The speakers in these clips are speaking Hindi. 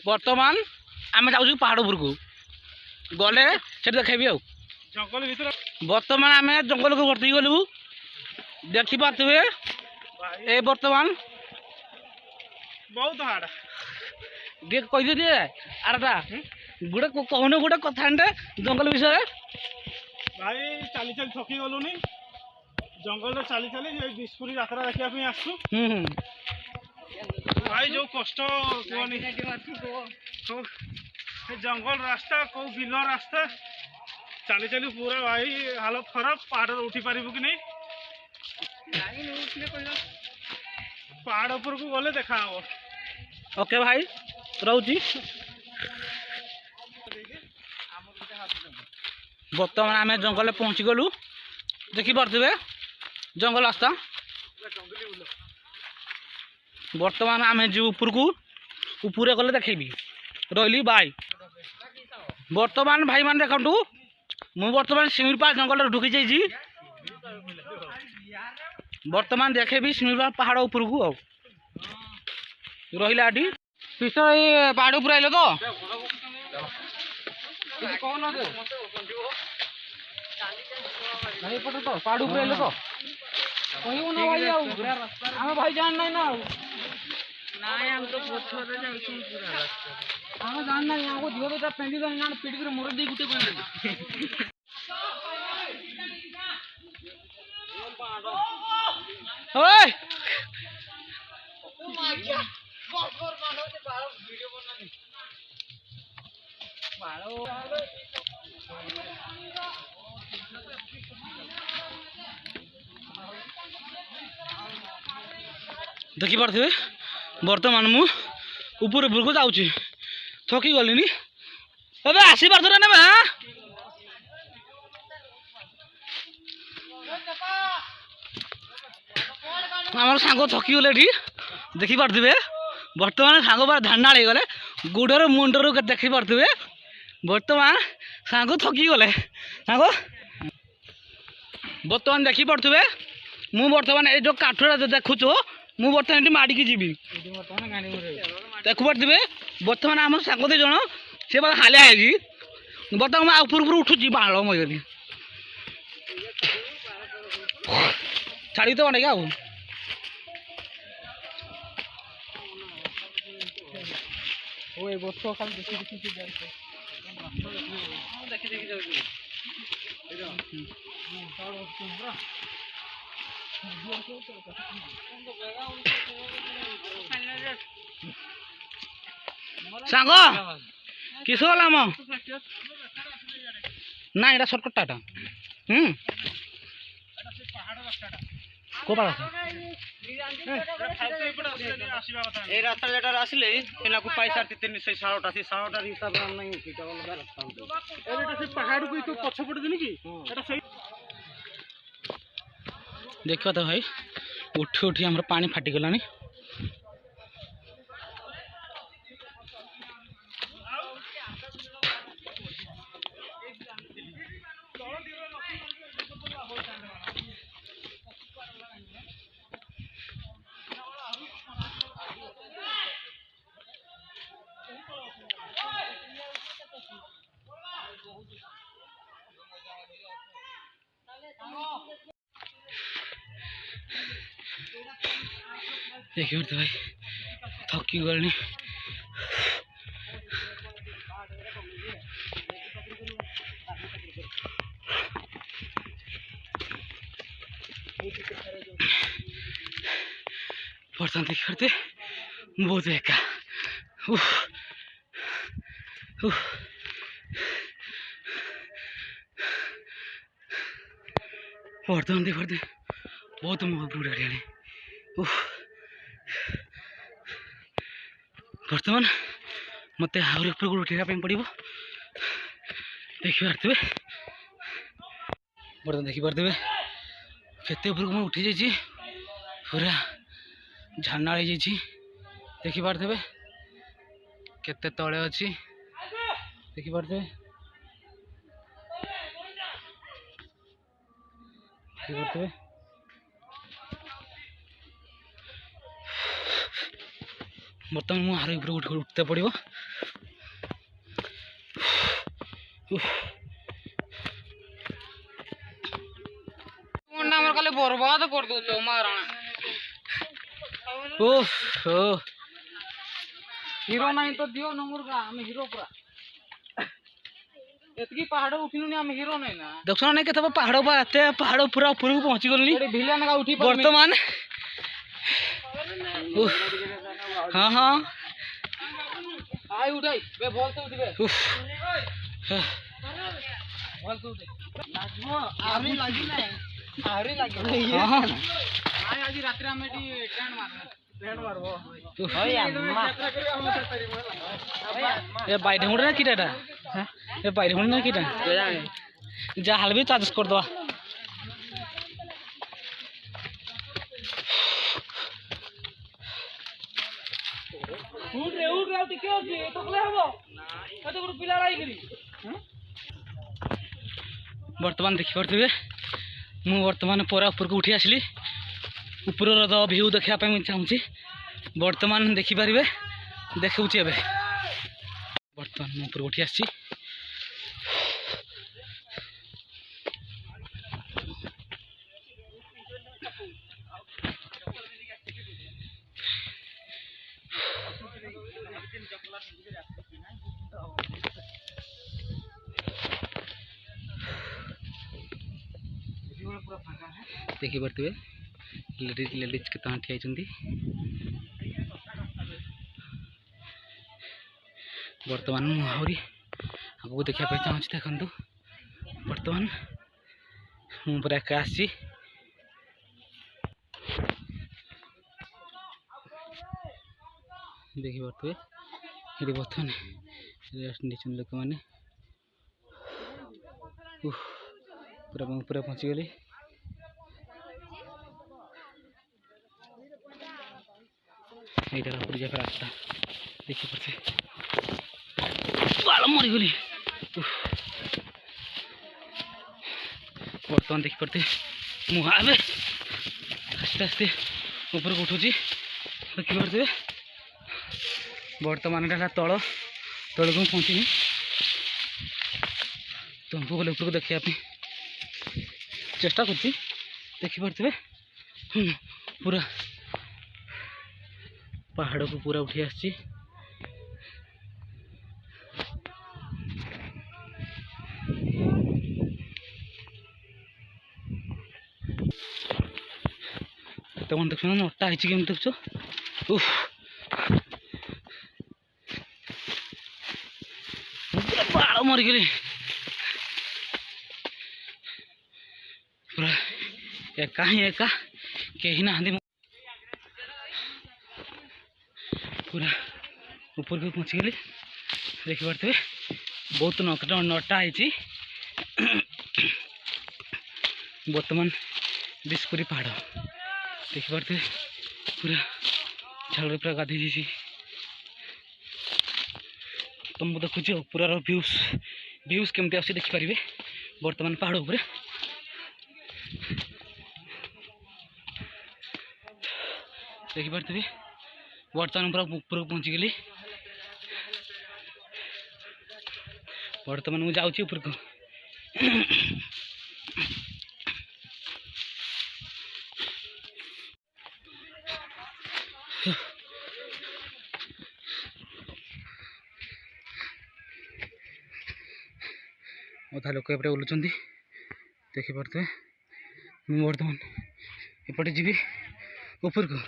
बर्तमान आम जाऊँ पहाड़ उपर को गले से देखेबी आ जंगल भीतर बर्तमान आम जंगल को भर्ती गलु देखिपे ए बर्तमान बहुत हार्ड कही दिए आरटा गोटे कहने गोटे कथा जंगल विषय भाई चली चली थकी गलुनी जंगल चली चली बिस्कुट यात्रा देखा आसु भाई जो कष्ट कहनी जंगल रास्ता कौ बिल रास्ता चली चली पूरा भाई हालत खराब पहाड़ उठी पारू कि नहीं पहाड़ उपर को गले देखा हम ओके भाई रोची बर्तमान आम जंगल पहुँची गलु देखिपे जंगल रास्ता बर्तमान आम जी ऊपर को ऊपर गले देखेबी रही बाय बर्तमान भाई मान देखु मु बर्तमान शिमिरपाल जंगल ढुकी जाइए बर्तमान देखेबी शिमिरपाल पहाड़ ऊपर को रही पिस्टल ये पहाड़ ऊपर आइल तो पहाड़ ऊपर आइल तो कहू ना भाई आम भाई जान ना ना हम तो आम जान ना यहाँ को झील तो पेंडी पीट कर मोर दी गुटे देखिपे बर्तमान मु ऊपर ऊपर को जाऊँ थकी गली अबे आसी पार ना आम सांग थकी गले देखिपे बर्तमान सांग बार धाना गले गोड़र मुंडर देखिपे बर्तमान सांग थकी गले सांग बर्तमान देखिपे मु बर्तमान ये जो काठरा देखुच मु बर्तमान ये माड़िकी जी देखुपे बर्तमान आम सांग दे जन से हालिया है बर्तमान ऊपर ऊपर उठुची बाण मरी छाड़ी तो बने क्या सांग किस गलाम ना ये सर्टकटा को रास्ता जेटार आसिले पाई सारी 300 साढ़ा हिसाब पहाड़ को तो पछपटे देनी कि देखा तो भाई उठी उठी आम पानी फाटिगला देखिए तो भाई थकी गली बर्तमान देखिए बहुत एका बर्तमान देखते बहुत बुढ़ा बर्तमान मत आहरी ऊपर को उठा पड़ो देखिपे बर्तमान देखिपे केते ऊपर को उठी जाइए पूरा झाना देखिपे केते तले अच्छी देखिपे बर्तमान मु आरो ऊपर उठते पड़ो बर्बाद कर दो हीरो नहीं तो दियो नंबर का हम हीरो पूरा एतकी पहाड़ उठिनु हम हीरो नहीं ना देखो नहीं केतबा पहाड़ पर एते पहाड़ पूरा ऊपर को पहुंची गलनी भिलियन का उठी वर्तमान हां हां आई उठाई बे बोल तो उठबे बोल तो उठे लागो आरी लागी नहीं आरी लागी हां आई आज रात रे हम एटी टेंट मारबो होय अम्मा ए बाइड हुड ना किटा हां ए बाइड हुड ना किटा जा हाल भी चार्ज कर दो उठ रे टिके होची तो कले हबो कते गुड पिला राई करी वर्तमान देखि परथिबे मु वर्तमान पूरा ऊपर को उठी आसली ऊपर रो व्यू देखा पे मैं चाहूची वर्तमान देखि परिबे देखौची एबे वर्तमान मु ऊपर उठी आसी देखी पारे लेडीज के ठिया बर्तमान मुझे आगे देखा चाहूँ देखु बर्तमान मुझे एक आसी देखी पारे ये बर्तमान रेस्ट नहीं लोक मैंने पूरा पूरा पहुँची गली এইটা পুরি যাবে রাস্তা দেখি পড়ছে বাল মরি গলি বর্তমান দেখি পড়তে মুহাবে আস্তে আস্তে উপরে উঠুছি দেখি পড়তে বর্তমান এটা তল তলକୁ পৌঁছিনি तुमको बोले ऊपर को देखिए आप चेष्टा करती देखी पारे पूरा पहाड़ को पूरा उठी आसी तुम देख नटा है केम देख बाड़ मरीगली पूरा एका ही एका कहीं ना पूरा ऊपर को पहुँची गली देखी पारे बहुत नटा है बर्तमान दिसपुरी पहाड़ देखी पारे पूरा झाल पूरा गाधी जी तुम देखुच पूरा व्यूज केमती आस देखिपारे बर्तमान पहाड़ उपर देखी पारे बर्तमान पूरा ऊपर को पहुँची गली बर्तमान मुझे जाऊँगी ऊपर को अधा लोक एपटे ओल्लुंट देखी पारे मुझे बर्तमान एपटे जी ऊपर को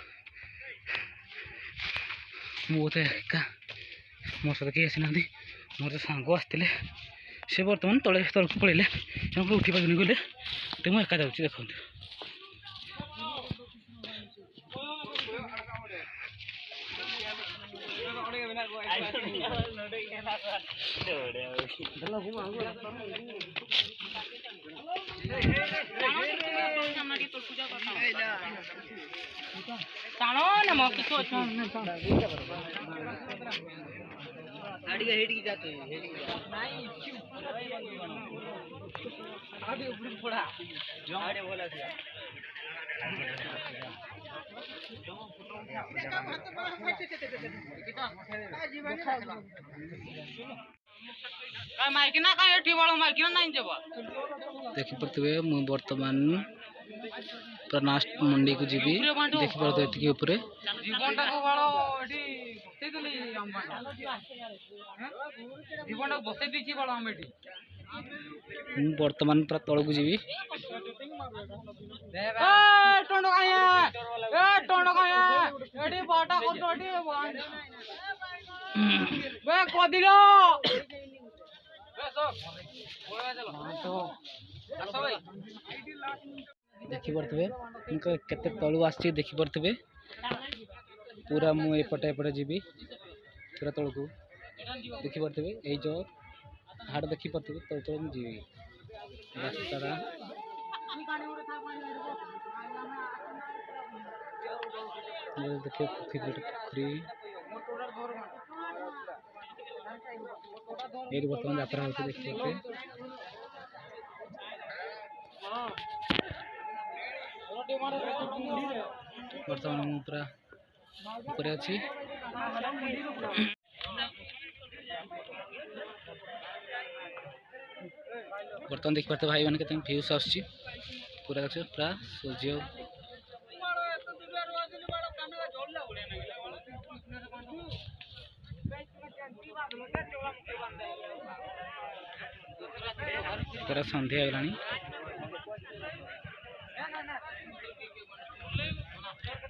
मुझे एका मोर सहित कहीं आसी ना मोर सांग आसते से बर्तमान तले तलक पड़े उठी पारे गले तो मुझे एका जाऊँगी देखो देखी पारे मुझे बर्तमान पूरा लास्ट मंडी को जीवी देखी पारे ये ऊपर बर्तमान पूरा तल को जीवी देखी पारे केते तलु आसी देखी पारे पूरा मुझे एपटे एपटे जीवी पूरा तल को देखी पारे ये जो हाड़ देखी पारे तल तल जीवी रास्ता देखिए पोखरी ये बर्तमान यात्रा होती देखिए बर्तमान मु पूरा ऊपर अच्छी बर्तमान देख पाते भाई मैंने भ्यूज आस पूरा देख पूरा सूर्य पूरा संध्या होगा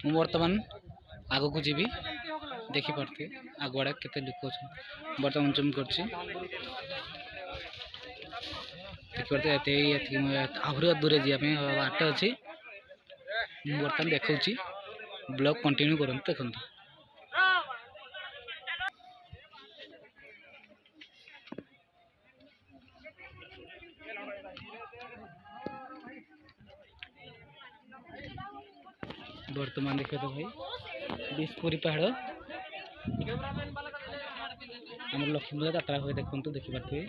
मु बर्तमान आग को जीवी देखी पारे आगुआड़े केते लोक अच्छा बर्तमान जूम कर आहरी दूरे जावाई बाट अच्छी बर्तमान देखा ब्लॉग कंटिन्यू करूँ देखो बर्तमान देखिए तो भाई बिस्पुरी पहाड़ आम लक्ष्मी पूजा यात्रा हुए देखो देखी पारे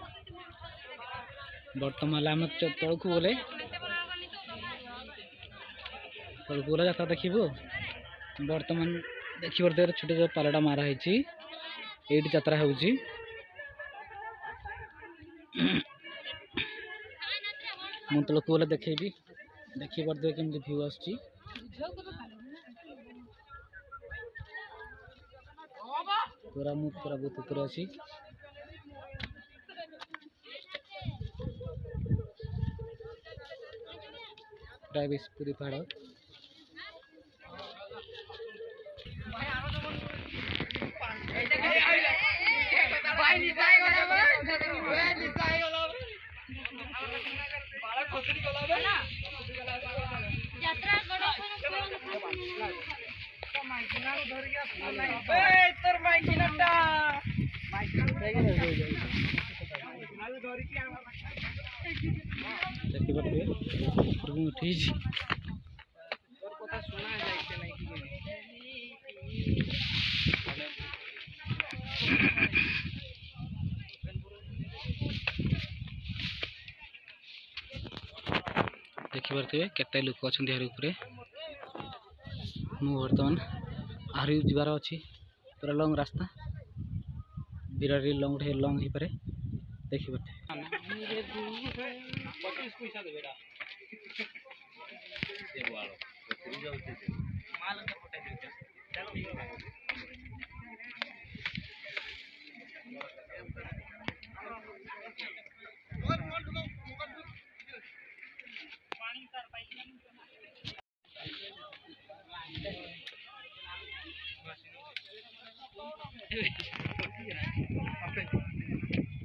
बर्तमान आम तल को गले यात्रा देखू बर्तमान देखी पारे छोटे जो पालटा मारा है यात्रा हो तल को गले देखेबी देखी पारे केमती भ्यू आसुची पूरा मु पूरा बहुत ऊपर अच्छी पूरा बिस्पुरी पहाड़ देखी पारे उठी देखी पारे केते लोक अच्छा हर ऊपर मु बर्तमान आहरी जीवार अच्छी पूरा लंग रास्ता बिरारी लंग लंग हो पारे देखी पारे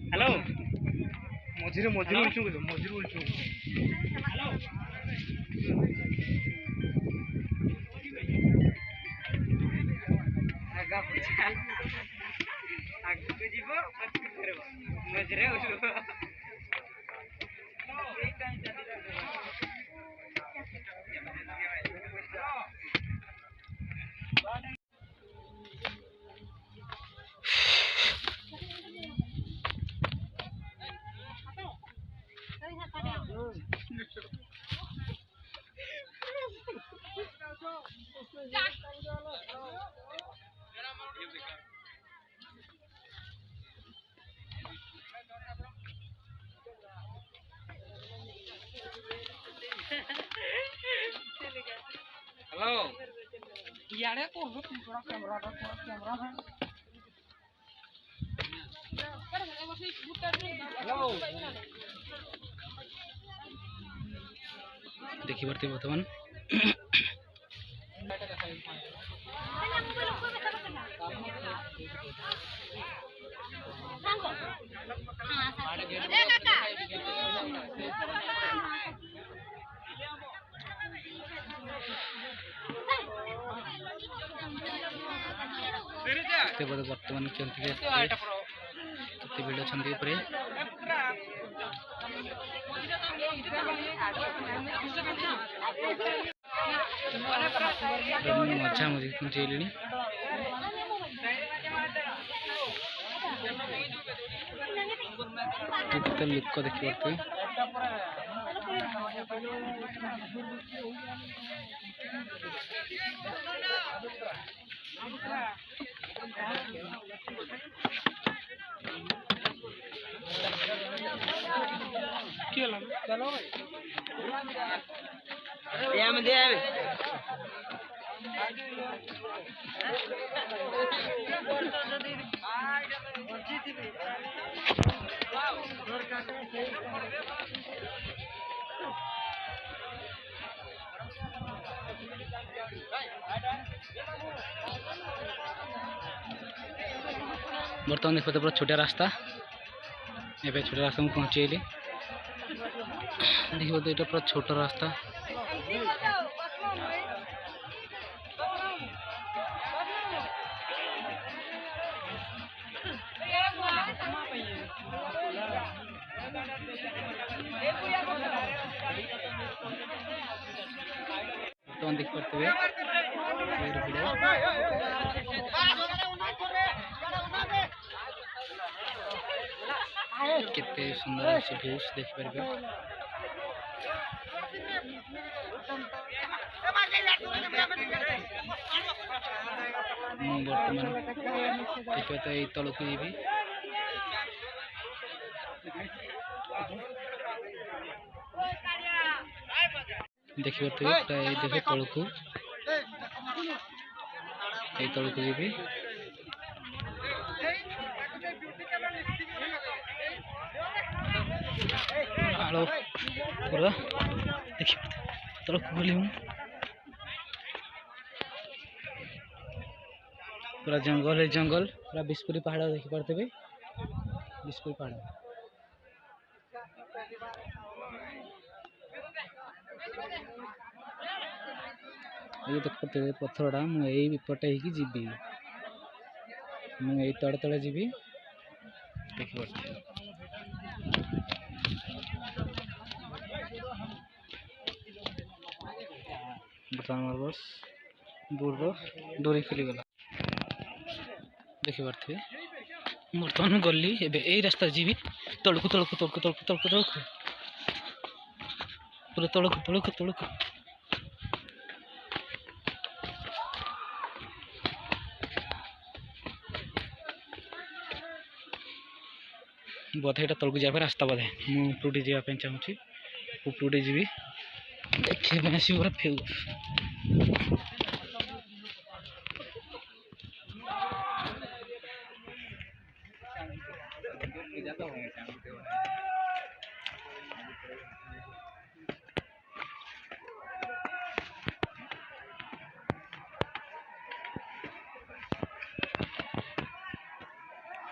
हेलो मझिरे मझिरे उल्चू मझिरे उल्चू हेलो आगा पछा आगे को जीवो पछी करबो मझिरे उल्चू देखी पार्थे बर्तमान बर्तमान केते भिड़ अच्छा मजा मजी पहुँचेली लुक देखी पार्थे बर्तमान देखो पूरा छोटा रास्ता ए छोटा रास्ता में पहुँचेली देखो तो ये पूरा छोटा रास्ता तो देख पाते हुए कितने सुंदर से व्यूज देख पारे बर्तमान देखिए तो ये तल को जी देखिए प्राय देखे तल को जी आलो पूरा देखिए तल को बोली पूरा जंगल है जंगल पूरा बिस्पुरी पहाड़ देखी पारते बिस्पुरी पहाड़ ये देख पाते पथरटा मुझे जीवी मुझे तड़े तड़े जीवी देखी पारते बर्तमान बस दूर डोरी खुलीगला देखी पारे बर्तमान गली ए रास्ता जीवी तलकू तलकू तलकू तलकू तलकू तलकू पूरा तलकू तलकू तलकू बोधे यहाँ तलकू जाए रास्ता बोधे मुझे जावाई चाहूँगी उपरूटी जी देखिए आस पूरा फेउ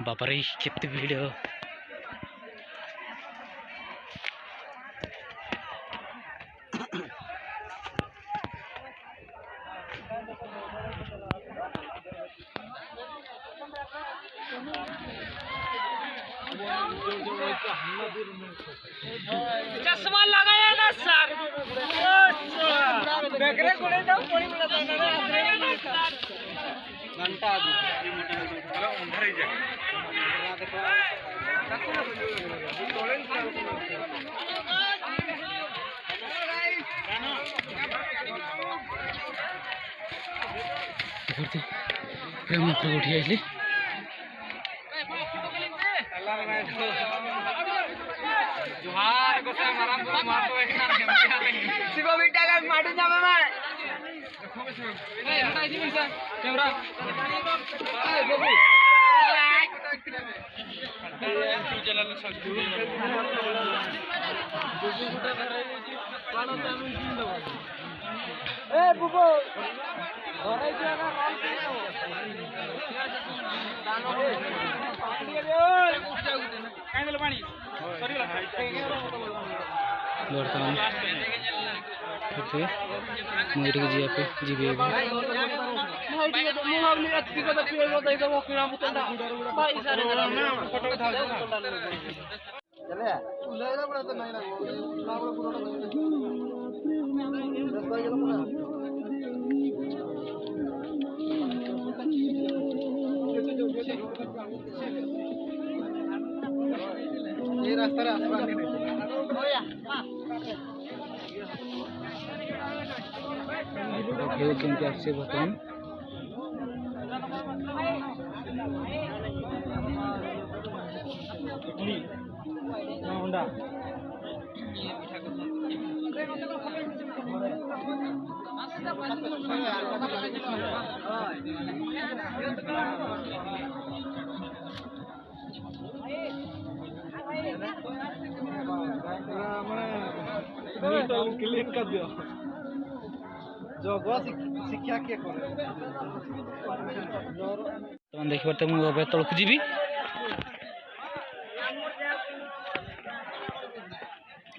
बापा रे केते भिड़ चश्मा लगाया ना सर बेकरे कोड़े दो कोड़ी में लगा ना घंटा अरे अंदर ही जा देखो उठी आइली जोहार को से हमारा मार दो एक शिव बेटा का माटी जावे मैं बर्तमान मुझे जीवी केमती आसे बर्तमान क्लीन कर दियो शिक्षा किए देखी पार्थे मुझे तौक जी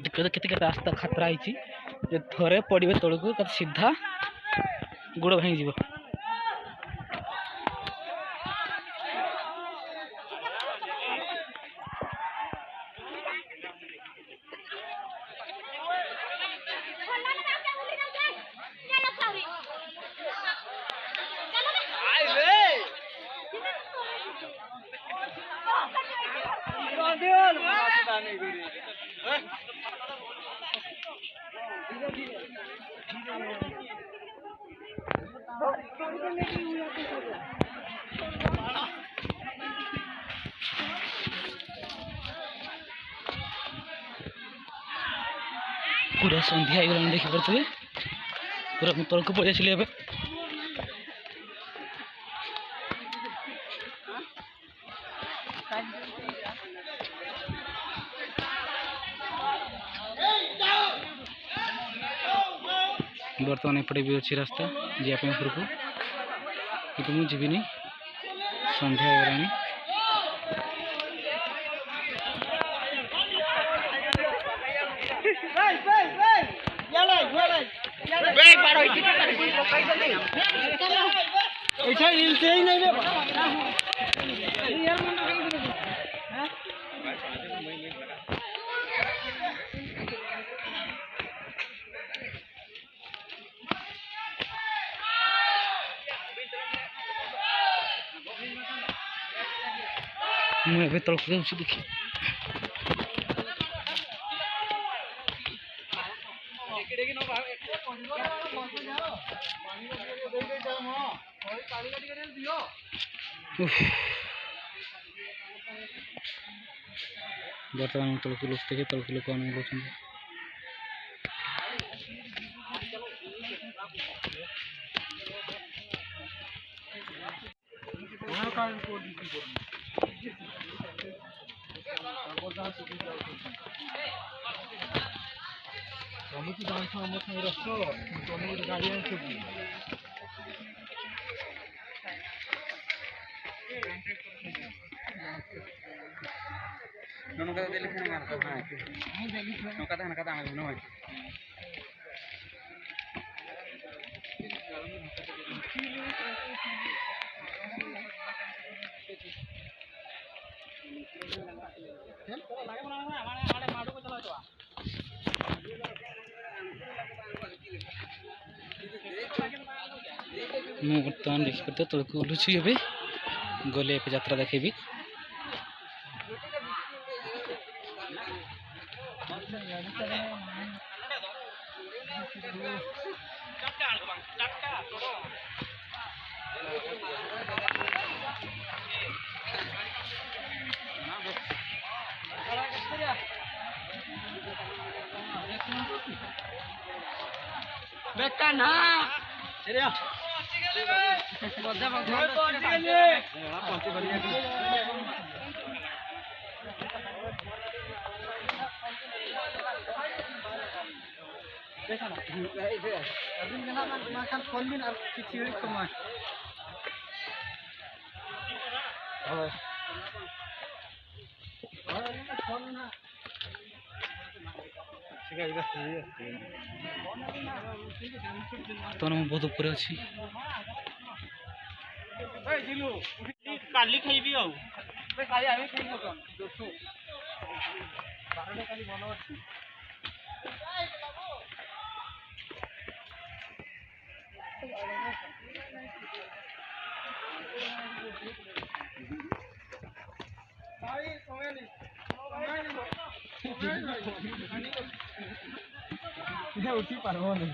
केते रास्ता खतरा है थरे पड़े तौक सीधा गोड़ भांगी जीव पूरा संध्या हो देखी पारे पूरा तौक पड़े आसली ए बर्तमान एपटे भी अच्छी रास्ता जावाई ऊपर को कि मुझे जीविनी संध्या हो मुझे तौक देखी बर्तमान तौक लोक देखे तौक लोक कर गाड़ी ମୁଁ ବର୍ତ୍ତମାନ ଦେଖିପାରୁଥିବେ ତଳକୁ ଓହ୍ଲୁଛି ଏବେ ଗଲେ ଏବେ ଯାତ୍ରା ଦେଖେଇବି। बेटा ना ବର୍ତ୍ତମାନ ମୁଁ ବହୁତ ଉପରେ ଅଛି। କାଲି ଖାଇବି ଆଉ ଉଠି ପାରିବନି।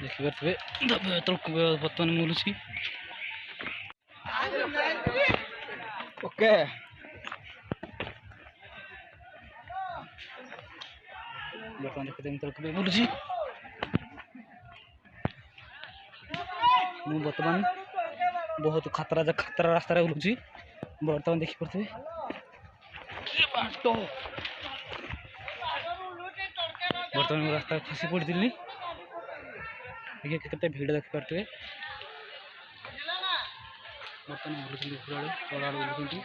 ଦେଖିପାରୁଥିବେ ତଳକୁ ବର୍ତ୍ତମାନ ମିଳୁଛି। ଓକେ ବର୍ତ୍ତମାନ ଦେଖୁଥିବେ ତଳକୁ ମିଳୁଛି। ମୁଁ ବର୍ତ୍ତମାନ ବହୁତ ଖତରା ରାସ୍ତାରେ ବୁଲୁଛି। ବର୍ତ୍ତମାନ ଦେଖିପାରୁଥିବେ ବର୍ତ୍ତମାନ ମୁଁ ରାସ୍ତା ଖସି ପଡ଼ିଥିଲି। କେତେ ଭିଡ଼ ଦେଖିପାରୁଥିବେ। ବର୍ତ୍ତମାନ ବୁଲୁଛନ୍ତି ଉପର ଆଡ଼େ ତଳ ଆଡ଼େ ବୁଲୁଛନ୍ତି।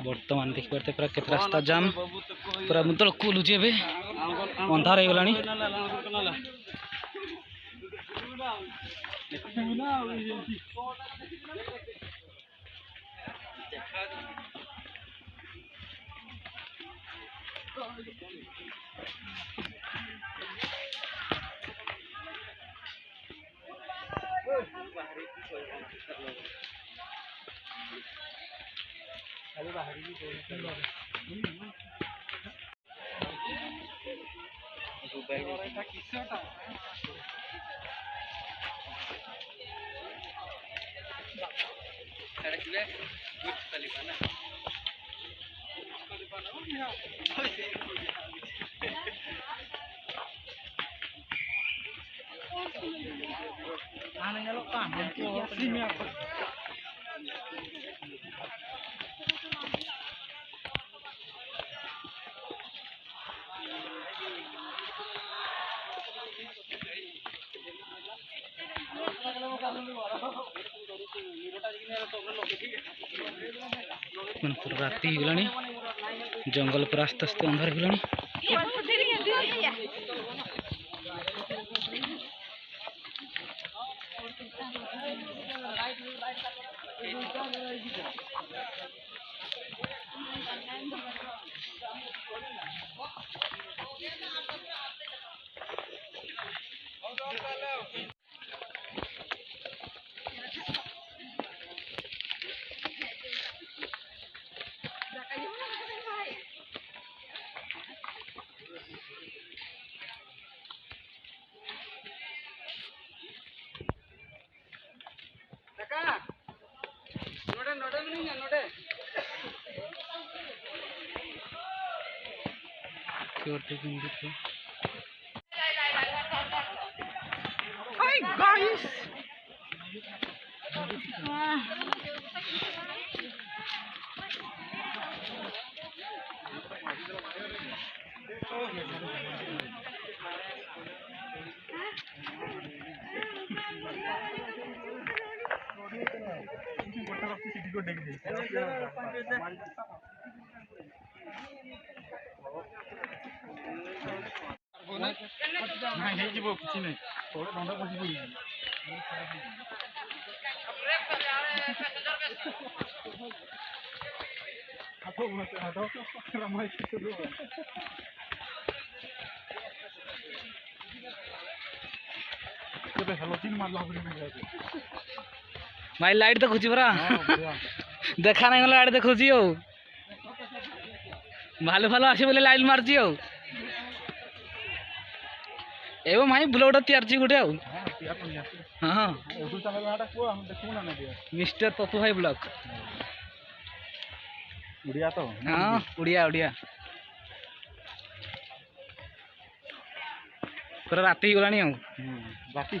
ବର୍ତ୍ତମାନ ଦେଖିପାରୁଥିବେ ପୁରା କେତେ ରାସ୍ତା ଜାମ୍। ପୁରା ମୁଁ ତଳକୁ ଓହ୍ଲୁଛି। ଏବେ ଅନ୍ଧାର ହେଇଗଲାଣି। पूरा राति ହେଇଗଲାଣି। ଜଙ୍ଗଲ ପୁରା ଆସ୍ତେ ଆସ୍ତେ ଅନ୍ଧାର ହେଇଗଲାଣି। ଦେଖିପାରୁଥିବେ କେମିତି ହାଇ ଗାଇସ୍ ହେଇଯିବ କିଛି ନାହିଁ ତଳେ ଦଣ୍ଡ ପଶି ପଡ଼ିଛି भाई लाइट देखुची परा देखा नहीं गला लाइट देखुची ओ भालू भालू आसी बोले लाइट मारची ओ एवं भाई ब्लड तैयार गोटे हाँ मिस्टर पप्पू भाई ब्लॉक उड़िया तो हाँ उड़िया उड़िया पूरा राति गलानी राति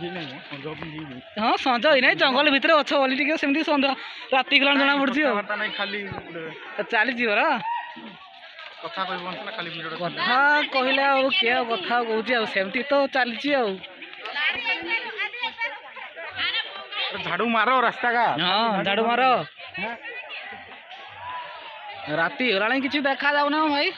हाँ संज ही ना जंगल भितर अच्छे बोली टे सेमती सन्ध्या राति गला जना पड़ी खाली चली परा कथा खाली कथा कहले किए कथा कौच सेमती तो चली झाड़ू मारो रास्ता का हाँ झाड़ू मारो राति गला कि देखा जाऊना भाई